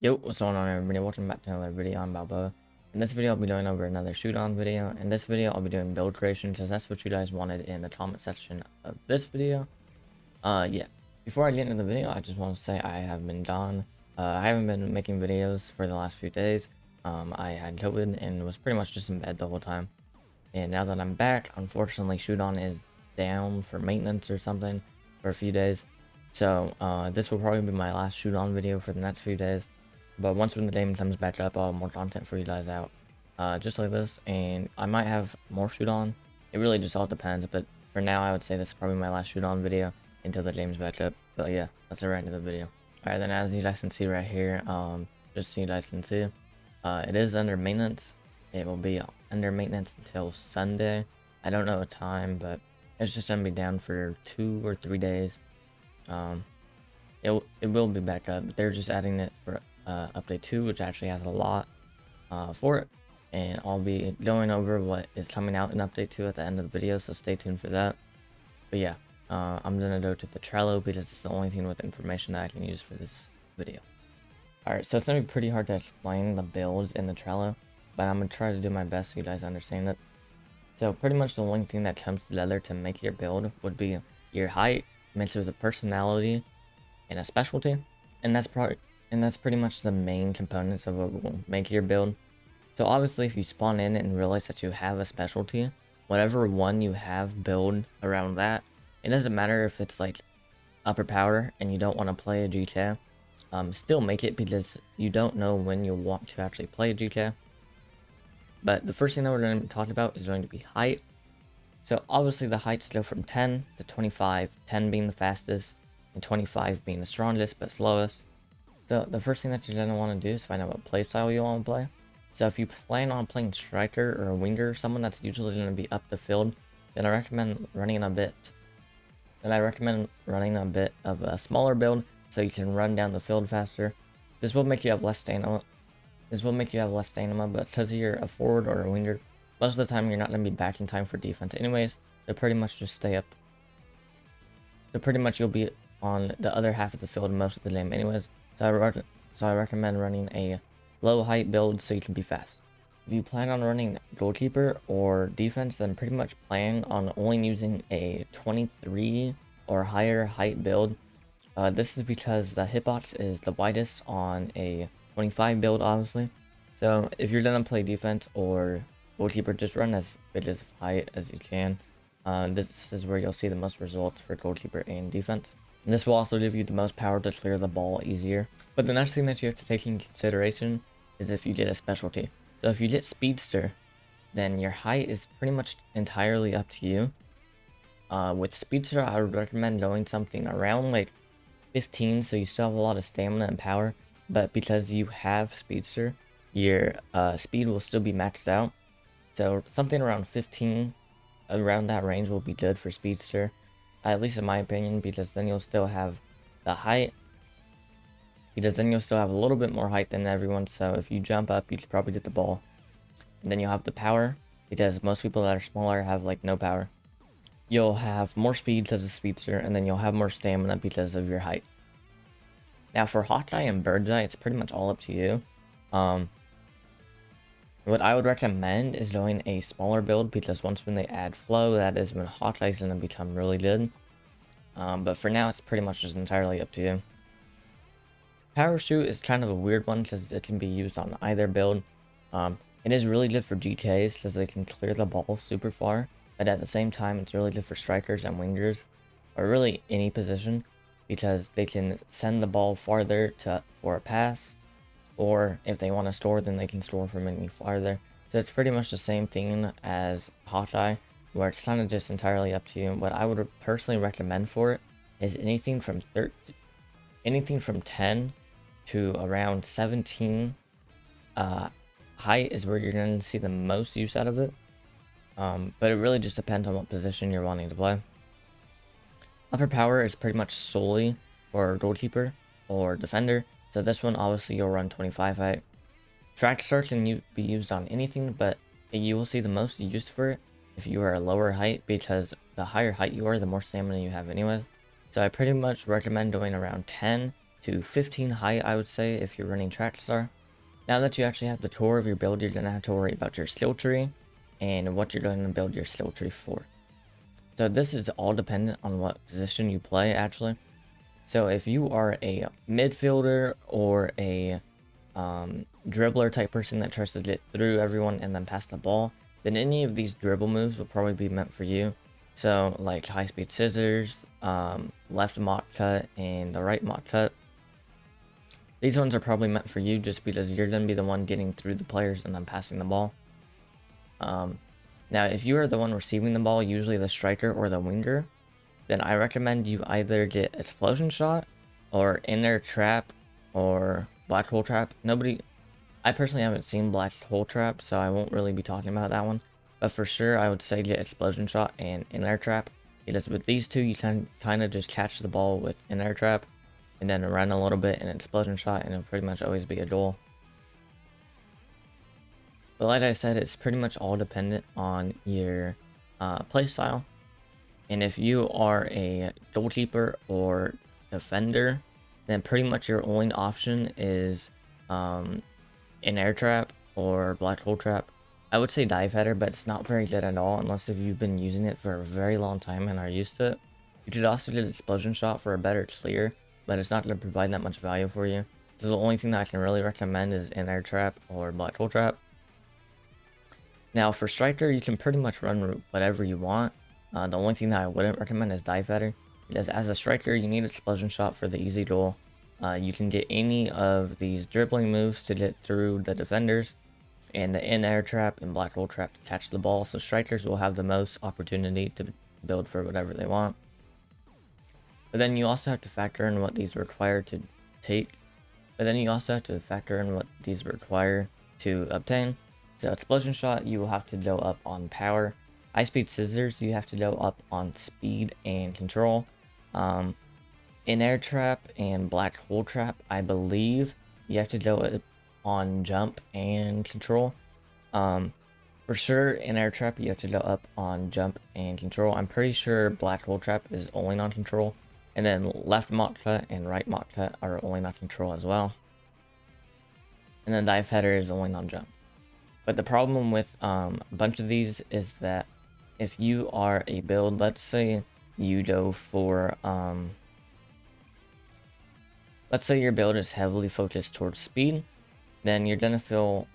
Yo, what's going on everybody? Welcome back to another video. I'm Balboa. In this video, I'll be doing over another shoot-on video. In this video, I'll be doing build creation because that's what you guys wanted in the comment section of this video. Yeah. Before I get into the video, I just want to say I have been gone. I haven't been making videos for the last few days. I had COVID and was pretty much just in bed the whole time. And now that I'm back, unfortunately, shoot-on is down for maintenance or something for a few days. So, this will probably be my last shoot-on video for the next few days. But once when the game comes back up, I'll have more content for you guys out. Just like this, and I might have more shoot on. It really just all depends, but for now I would say this is probably my last shoot on video until the game's back up. But yeah, that's the right of the video. Alright, then as you guys can see right here, just so you guys can see, it is under maintenance. It will be under maintenance until Sunday. I don't know a time, but it's just gonna be down for 2 or 3 days. It will be back up, but they're just adding it for update 2, which actually has a lot for it, and I'll be going over what is coming out in update 2 at the end of the video, so stay tuned for that. But yeah, I'm gonna go to the Trello because it's the only thing with information that I can use for this video. Alright, so it's gonna be pretty hard to explain the builds in the Trello, but I'm gonna try to do my best so you guys understand it. So pretty much the only thing that comes together to make your build would be your height mixed with a personality and a specialty, and that's pretty much the main components of what will make your build. So obviously if you spawn in and realize that you have a specialty, whatever one you have build around that. It doesn't matter if it's like upper power and you don't want to play a GK. Still make it because you don't know when you'll want to actually play a GK. But the first thing that we're going to be talking about is going to be height. So obviously the heights go from 10 to 25, 10 being the fastest and 25 being the strongest but slowest. So the first thing that you're going to want to do is find out what playstyle you want to play. So if you plan on playing striker or a winger, someone that's usually going to be up the field, then I recommend running a bit of a smaller build so you can run down the field faster. This will make you have less stamina. But because you're a forward or a winger, most of the time you're not going to be back in time for defense anyways. So pretty much just stay up. So pretty much you'll be on the other half of the field most of the game anyways. So I recommend running a low height build so you can be fast. If you plan on running goalkeeper or defense, then pretty much plan on only using a 23 or higher height build. This is because the hitbox is the widest on a 25 build, obviously. So if you're gonna play defense or goalkeeper, just run as big as height as you can. This is where you'll see the most results for goalkeeper and defense. And this will also give you the most power to clear the ball easier. But the next thing that you have to take in consideration is if you get a specialty. So if you get speedster, then your height is pretty much entirely up to you. With speedster, I would recommend going something around like 15, so you still have a lot of stamina and power. But because you have speedster, your speed will still be maxed out. So something around 15, around that range will be good for speedster. At least in my opinion, because then you'll still have the height. Because then you'll still have a little bit more height than everyone, so if you jump up, you could probably get the ball. And then you'll have the power, because most people that are smaller have like no power. You'll have more speed because of speedster, and then you'll have more stamina because of your height. Now for Hawkeye and Birdseye, it's pretty much all up to you. What I would recommend is doing a smaller build, because once when they add flow, that is when Hawkeye is going to become really good. But for now, it's pretty much just entirely up to you. Parachute is kind of a weird one because it can be used on either build. It is really good for GKs because they can clear the ball super far, but at the same time, it's really good for strikers and wingers, or really any position, because they can send the ball farther for a pass. Or if they want to store, then they can store from any farther. So it's pretty much the same thing as Hawkeye, where it's kind of just entirely up to you. What I would personally recommend for it is anything from 10 to around 17. Height is where you're going to see the most use out of it. But it really just depends on what position you're wanting to play. Upper power is pretty much solely for goalkeeper or defender. So this one, obviously, you'll run 25 height. Track star can be used on anything, but you will see the most use for it if you are a lower height, because the higher height you are, the more stamina you have anyways. So I pretty much recommend doing around 10 to 15 height, I would say, if you're running Track Star. Now that you actually have the core of your build, you're going to have to worry about your skill tree and what you're going to build your skill tree for. So this is all dependent on what position you play, actually. So if you are a midfielder or a dribbler type person that tries to get through everyone and then pass the ball, then any of these dribble moves will probably be meant for you. So like high speed scissors, left mock cut, and the right mock cut. These ones are probably meant for you just because you're going to be the one getting through the players and then passing the ball. Now, if you are the one receiving the ball, usually the striker or the winger, then I recommend you either get Explosion Shot or Inner Trap or Black Hole Trap. I personally haven't seen Black Hole Trap, so I won't really be talking about that one. But for sure, I would say get Explosion Shot and Inner Trap. Because with these two, you can kind of just catch the ball with Inner Trap and then run a little bit and Explosion Shot, and it'll pretty much always be a goal. But like I said, it's pretty much all dependent on your play style. And if you are a goalkeeper or defender, then pretty much your only option is an air trap or black hole trap. I would say dive header, but it's not very good at all unless if you've been using it for a very long time and are used to it. You could also get explosion shot for a better clear, but it's not going to provide that much value for you. So the only thing that I can really recommend is an air trap or black hole trap. Now for striker, you can pretty much run whatever you want. The only thing that I wouldn't recommend is dive header, because as a striker, you need explosion shot for the easy goal. You can get any of these dribbling moves to get through the defenders, and the in-air trap and black hole trap to catch the ball, so strikers will have the most opportunity to build for whatever they want. But then you also have to factor in what these require to take. But then you also have to factor in what these require to obtain. So explosion shot, you will have to go up on power. High speed scissors, you have to go up on speed and control. In air trap and black hole trap, I believe you have to go up on jump and control. For sure, in air trap, you have to go up on jump and control. I'm pretty sure black hole trap is only on control. And then left mock cut and right mock cut are only on control as well. And then dive header is only on jump. But the problem with a bunch of these is that if you are a build, let's say you go for, let's say your build is heavily focused towards speed, then you're going to feel,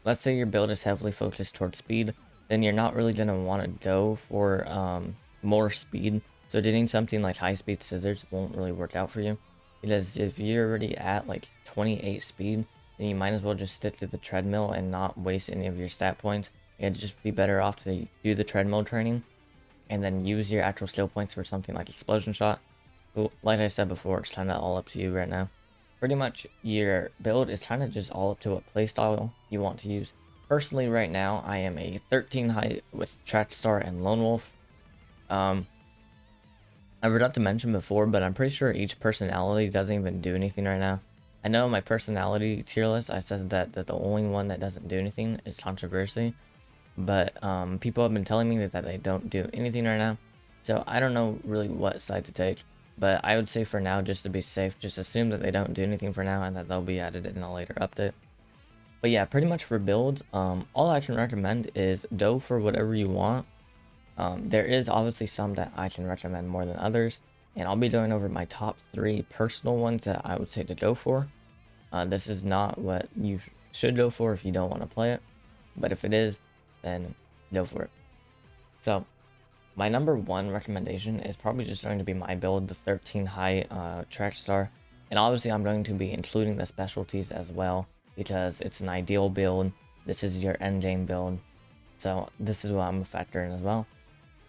let's say your build is heavily focused towards speed, then you're not really going to want to go for more speed. So getting something like high speed scissors won't really work out for you, because if you're already at like 28 speed, then you might as well just stick to the treadmill and not waste any of your stat points. It'd just be better off to do the treadmill training and then use your actual skill points for something like explosion shot. But like I said before, it's kind of all up to you right now. Pretty much your build is kind of just all up to what playstyle you want to use. Personally, right now, I am a 13 height with Track Star and Lone Wolf. I forgot to mention before, but I'm pretty sure each personality doesn't even do anything right now. I know my personality tier list, I said that the only one that doesn't do anything is Controversy. But people have been telling me that they don't do anything right now. So I don't know really what side to take. But I would say for now, just to be safe, just assume that they don't do anything for now and that they'll be added in a later update. But yeah, pretty much for builds, all I can recommend is go for whatever you want. There is obviously some that I can recommend more than others, and I'll be going over my top 3 personal ones that I would say to go for. This is not what you should go for if you don't want to play it, but if it is, then go for it. So my number 1 recommendation is probably just going to be my build, the 13 high Track Star, and obviously I'm going to be including the specialties as well because it's an ideal build. This is your end game build, so this is what I'm factoring as well.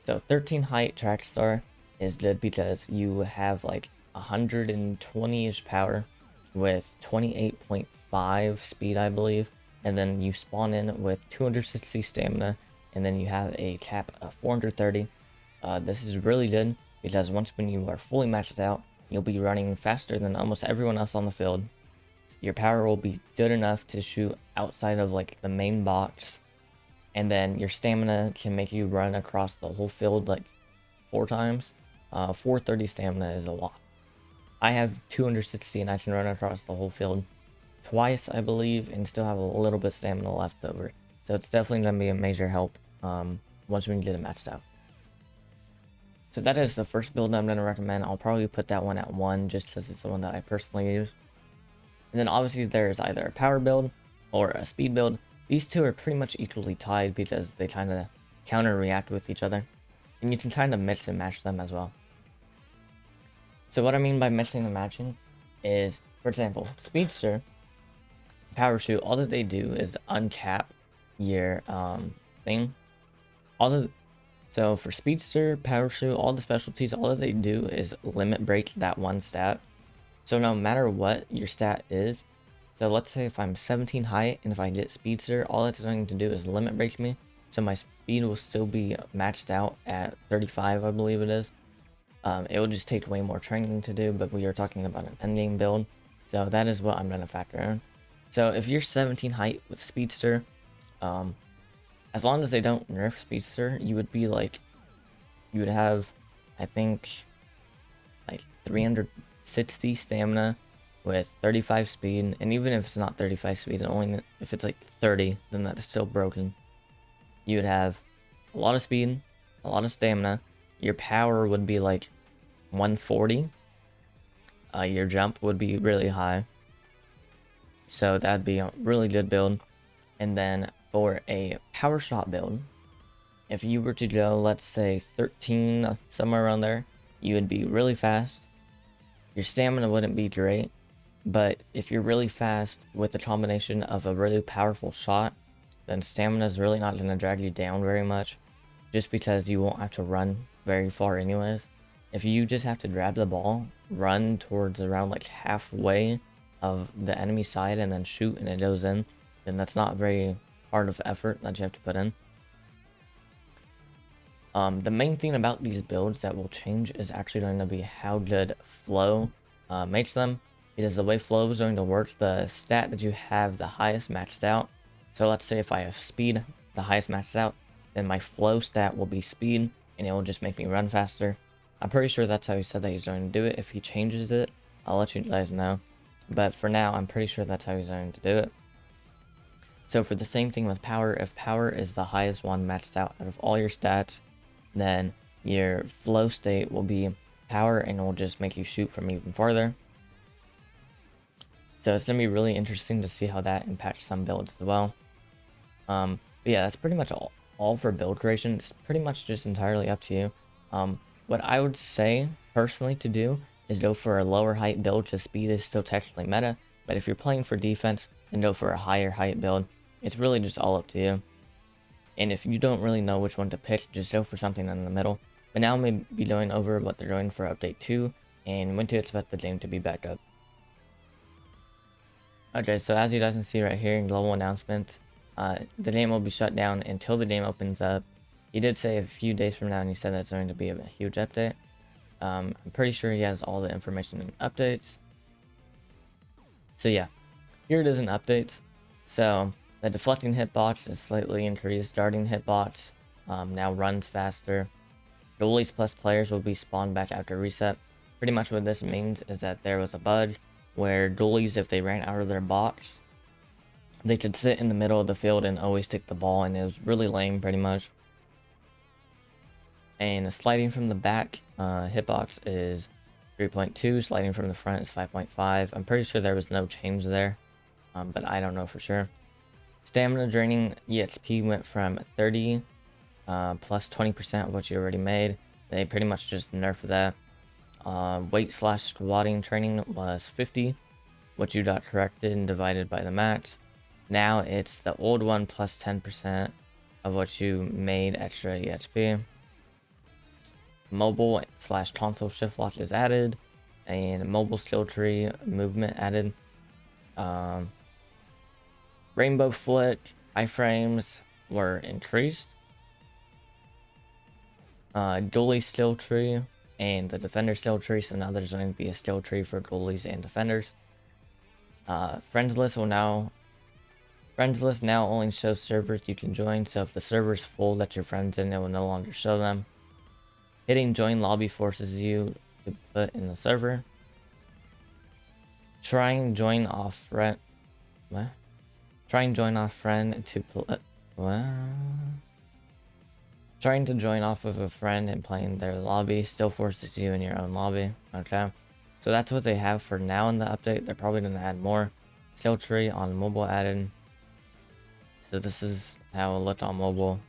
So 13 height Track Star is good because you have like 120-ish power with 28.5 speed, I believe, and then you spawn in with 260 stamina, and then you have a cap of 430. This is really good because when you are fully maxed out, you'll be running faster than almost everyone else on the field. Your power will be good enough to shoot outside of like the main box, and then your stamina can make you run across the whole field like 4 times. 430 stamina is a lot. I have 260 and I can run across the whole field twice, I believe, and still have a little bit of stamina left over. So it's definitely going to be a major help once we can get it matched out. So that is the first build I'm going to recommend. I'll probably put that one at 1 just because it's the one that I personally use. And then obviously there's either a power build or a speed build. These two are pretty much equally tied because they kind of counter-react with each other. And you can kind of mix and match them as well. So what I mean by mixing and matching is, for example, Speedster, Parachute, all that they do is uncap your thing. So for Speedster, Parachute, all the specialties, all that they do is limit break that one stat. So no matter what your stat is, so let's say if I'm 17 height and if I get Speedster, all it's going to do is limit break me. So my speed will still be maxed out at 35, I believe it is. It will just take way more training to do, but we are talking about an endgame build. So that is what I'm going to factor in. So if you're 17 height with Speedster, as long as they don't nerf Speedster, you would be like, you would have, I think, like 360 stamina with 35 speed. And even if it's not 35 speed, only if it's like 30, then that's still broken. You would have a lot of speed, a lot of stamina. Your power would be like 140. Your jump would be really high. So that'd be a really good build. And then for a power shot build, if you were to go, let's say 13, somewhere around there, you would be really fast. Your stamina wouldn't be great, but if you're really fast with a combination of a really powerful shot, then stamina is really not going to drag you down very much, just because you won't have to run very far anyways. If you just have to grab the ball, run towards around like halfway of the enemy side and then shoot and it goes in, then that's not very hard of effort that you have to put in. The main thing about these builds that will change is actually going to be how good flow makes them, because the way flow is going to work, the stat that you have the highest maxed out. So let's say if I have speed, the highest maxed out, then my flow stat will be speed, and it will just make me run faster. I'm pretty sure that's how he said that he's going to do it. If he changes it, I'll let you guys know. But for now, I'm pretty sure that's how he's going to do it. So for the same thing with power, if power is the highest one maxed out of all your stats, then your flow state will be power and it will just make you shoot from even farther. So it's going to be really interesting to see how that impacts some builds as well. But yeah, that's pretty much all for build creation. It's pretty much just entirely up to you. What I would say personally to do is go for a lower height build, because speed is still technically meta. But if you're playing for defense, then go for a higher height build. It's really just all up to you. And if you don't really know which one to pick, just go for something in the middle. But now I'm going to be going over what they're doing for Update 2 and when to expect the game to be back up. Okay, so as you guys can see right here in global announcement, the game will be shut down until the game opens up. He did say a few days from now, and he said that's going to be a huge update. I'm pretty sure he has all the information in updates. So yeah, here it is in updates. So the deflecting hitbox is slightly increased. Darting hitbox now runs faster. Goalies plus players will be spawned back after reset. Pretty much what this means is that there was a bug where goalies, if they ran out of their box, they could sit in the middle of the field and always take the ball, and it was really lame pretty much. And sliding from the back hitbox is 3.2, sliding from the front is 5.5. I'm pretty sure there was no change there, but I don't know for sure. Stamina draining EXP went from 30 plus 20% of what you already made. They pretty much just nerfed that. Weight / squatting training was 50, what you got corrected and divided by the max. Now it's the old one plus 10% of what you made extra EXP. Mobile / console shift lock is added, and mobile skill tree movement added. Rainbow flick iframes were increased. Goalie skill tree and the defender skill tree, so now there's going to be a skill tree for goalies and defenders. Friends list now only shows servers you can join, so if the server's full that your friends in, it will no longer show them. Hitting join lobby forces you to put in the server. Try and join off friend. What? Try and join off friend to play. What? Trying to join off of a friend and playing their lobby still forces you in your own lobby. Okay, so that's what they have for now in the update. They're probably going to add more. Skill tree on mobile added. So this is how it looked on mobile.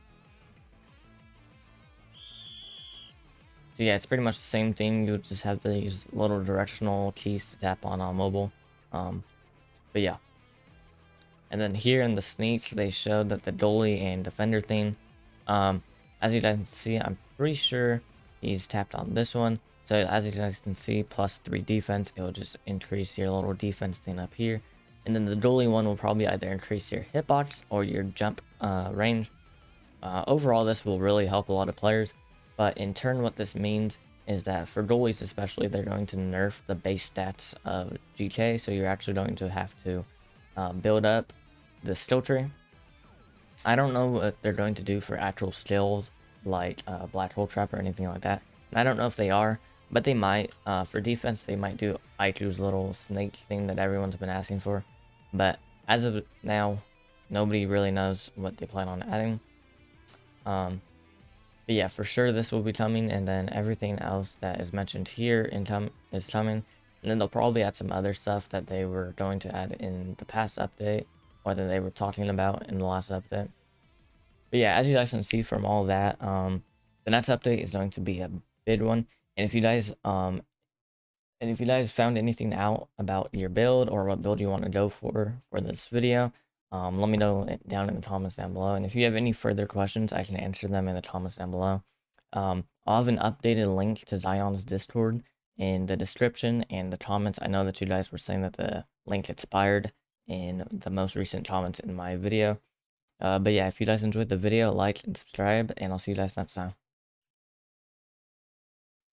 So yeah, it's pretty much the same thing. You just have these little directional keys to tap on mobile. But yeah. And then here in the sneaks, they showed that the goalie and defender thing. As you guys can see, I'm pretty sure he's tapped on this one. So as you guys can see, +3 defense, it will just increase your little defense thing up here. And then the goalie one will probably either increase your hitbox or your jump range. Overall, this will really help a lot of players. But in turn, what this means is that for goalies especially, they're going to nerf the base stats of GK. So you're actually going to have to build up the skill tree. I don't know what they're going to do for actual skills like Black Hole Trap or anything like that. And I don't know if they are, but they might. For defense, they might do IQ's little snake thing that everyone's been asking for. But as of now, nobody really knows what they plan on adding. But yeah, for sure this will be coming, and then everything else that is mentioned here is coming. And then they'll probably add some other stuff that they were going to add in the past update, or that they were talking about in the last update. But yeah, as you guys can see from all that, the next update is going to be a big one. And if you guys found anything out about your build or what build you want to go for this video, let me know down in the comments down below. And if you have any further questions, I can answer them in the comments down below. I'll have an updated link to Zion's Discord in the description and the comments. I know that you guys were saying that the link expired in the most recent comments in my video. But yeah, if you guys enjoyed the video, like and subscribe, and I'll see you guys next time.